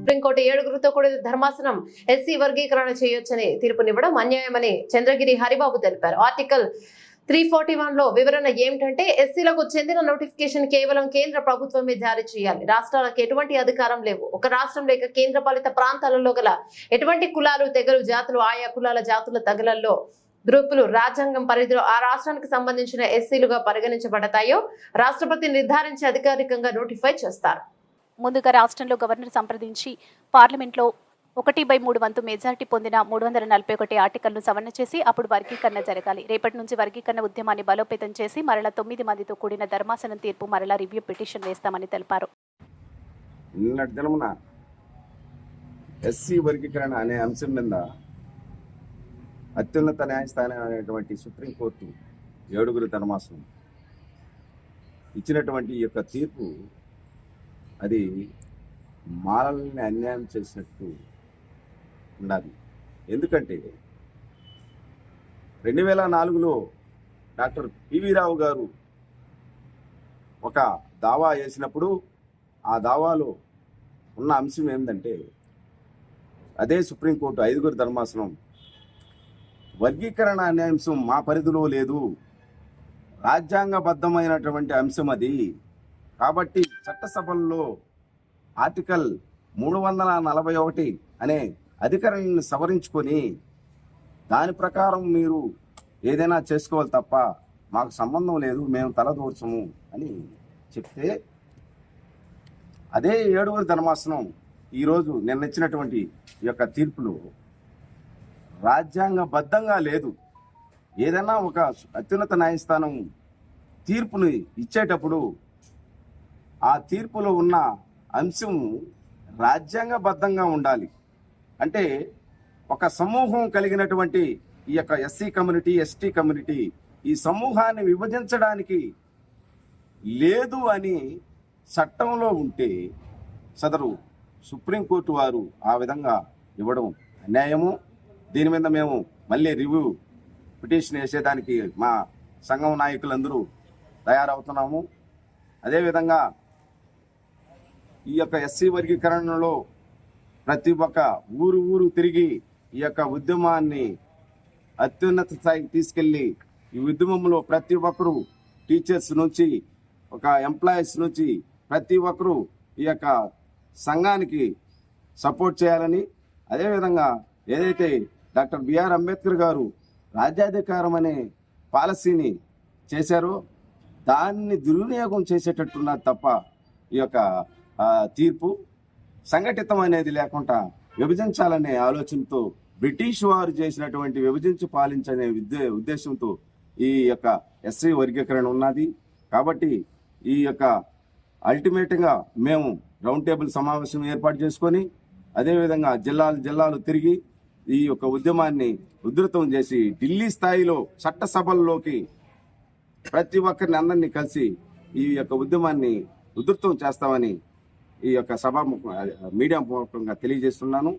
Supreme court 7గురితో కూడిన ధర్మాసనం SC వర్గీకరణ చేయొచ్చని తీర్పునివ్వడం అన్యాయమని చంద్రగిరి హరిబాబు తెలిపారు. ఆర్టికల్ 341 లో వివరణ ఏమిటంటే ఎస్సీలకు చెందిన నోటిఫికేషన్ కేవలం కేంద్ర ప్రభుత్వమే జారీ చేయాలి. రాష్ట్రాలకు ఎటువంటి అధికారం లేవు. ఒక రాష్ట్రం లేక కేంద్ర పాలిత ప్రాంతాలలో గల ఎటువంటి కులాలు, తెగలు, జాతులు, ఆయా కులాల జాతుల తెగలలో గ్రూపులు రాజ్యాంగం పరిధిలో ఆ రాష్ట్రానికి సంబంధించిన ఎస్సీలుగా పరిగణించబడతాయో రాష్ట్రపతి నిర్ధారించి అధికారికంగా నోటిఫై చేస్తారు. ముందుగా రాష్ట్రంలో గవర్నర్ సంప్రదించి పార్లమెంట్లో 1/3 వంతు మెజారిటీ పొందిన 341 ఆర్టికల్ను సవరణ చేసి అప్పుడు వర్గీకరణ జరగాలి. రేపటి నుంచి వర్గీకరణ ఉద్యమాన్ని బలోపేతం చేసి మరలా 9 మందితో కూడిన ధర్మాసనం తీర్పు మరలా రివ్యూ పిటిషన్ వేస్తామని తెలిపారు. నిన్నటి దినమున ఎస్సీ వర్గీకరణ అనే అంశం మీద అత్యున్నత న్యాయస్థానం అనేటువంటి సుప్రీంకోర్టు 7గురి ధర్మాసనం ఇచ్చినటువంటి ఈ యొక్క తీర్పు అది మాలల్ని అన్యాయం చేసినట్టు ఉన్నది. ఎందుకంటే 2004లో డాక్టర్ పివి రావు గారు ఒక దావా వేసినప్పుడు ఆ దావాలో ఉన్న అంశం ఏంటంటే అదే సుప్రీంకోర్టు 5గురి ధర్మాసనం వర్గీకరణ అనే అంశం మా పరిధిలో లేదు, రాజ్యాంగబద్ధమైనటువంటి అంశం అది. కాబట్టి చట్టసభల్లో ఆర్టికల్ 341 అనే అధికారాన్ని సవరించుకొని దాని ప్రకారం మీరు ఏదైనా చేసుకోవాలి తప్ప మాకు సంబంధం లేదు, మేము తలదూర్చము అని చెప్తే అదే 7గురి ధర్మాసనం ఈరోజు నిన్నిచ్చినటువంటి ఈ యొక్క తీర్పులో రాజ్యాంగబద్ధంగా లేదు. ఏదైనా ఒక అత్యున్నత న్యాయస్థానం తీర్పుని ఇచ్చేటప్పుడు ఆ తీర్పులో ఉన్న అంశం రాజ్యాంగబద్ధంగా ఉండాలి. అంటే ఒక సమూహం కలిగినటువంటి ఈ యొక్క ఎస్సీ కమ్యూనిటీ, ఎస్టీ కమ్యూనిటీ ఈ సమూహాన్ని విభజించడానికి లేదు అని చట్టంలో ఉంటే సదరు సుప్రీంకోర్టు వారు ఆ విధంగా ఇవ్వడం అన్యాయము. దీని మీద మేము మళ్ళీ రివ్యూ పిటిషన్ వేసేదానికి మా సంఘం నాయకులందరూ తయారవుతున్నాము. అదేవిధంగా ఈ యొక్క ఎస్సీ వర్గీకరణలో ప్రతి ఒక్క ఊరు తిరిగి ఈ యొక్క ఉద్యమాన్ని అత్యున్నత స్థాయికి తీసుకెళ్ళి ఈ ఉద్యమంలో ప్రతి ఒక్కరు టీచర్స్ నుంచి ఒక ఎంప్లాయీస్ నుంచి ప్రతి ఒక్కరు ఈ యొక్క సంఘానికి సపోర్ట్ చేయాలని, అదేవిధంగా ఏదైతే డాక్టర్ బిఆర్ అంబేద్కర్ గారు రాజ్యాధికారం అనే పాలసీని చేశారో దాన్ని దుర్వినియోగం చేసేటట్టున్నది తప్ప ఈ యొక్క తీర్పు సంఘటితం అనేది లేకుండా విభజించాలనే ఆలోచనతో బ్రిటిష్ వారు చేసినటువంటి విభజించి పాలించనే ఉద్దేశంతో ఈ యొక్క ఎస్సీ వర్గీకరణ ఉన్నది. కాబట్టి ఈ యొక్క అల్టిమేట్గా మేము రౌండ్ టేబుల్ సమావేశం ఏర్పాటు చేసుకొని అదేవిధంగా జిల్లాలు తిరిగి ఈ యొక్క ఉద్యమాన్ని ఉధృతం చేసి ఢిల్లీ స్థాయిలో చట్టసభల్లోకి ప్రతి ఒక్కరిని అందరినీ కలిసి ఈ యొక్క ఉద్యమాన్ని ఉధృతం చేస్తామని ఈ యొక్క మీడియా పూర్వకంగా తెలియజేస్తున్నాను.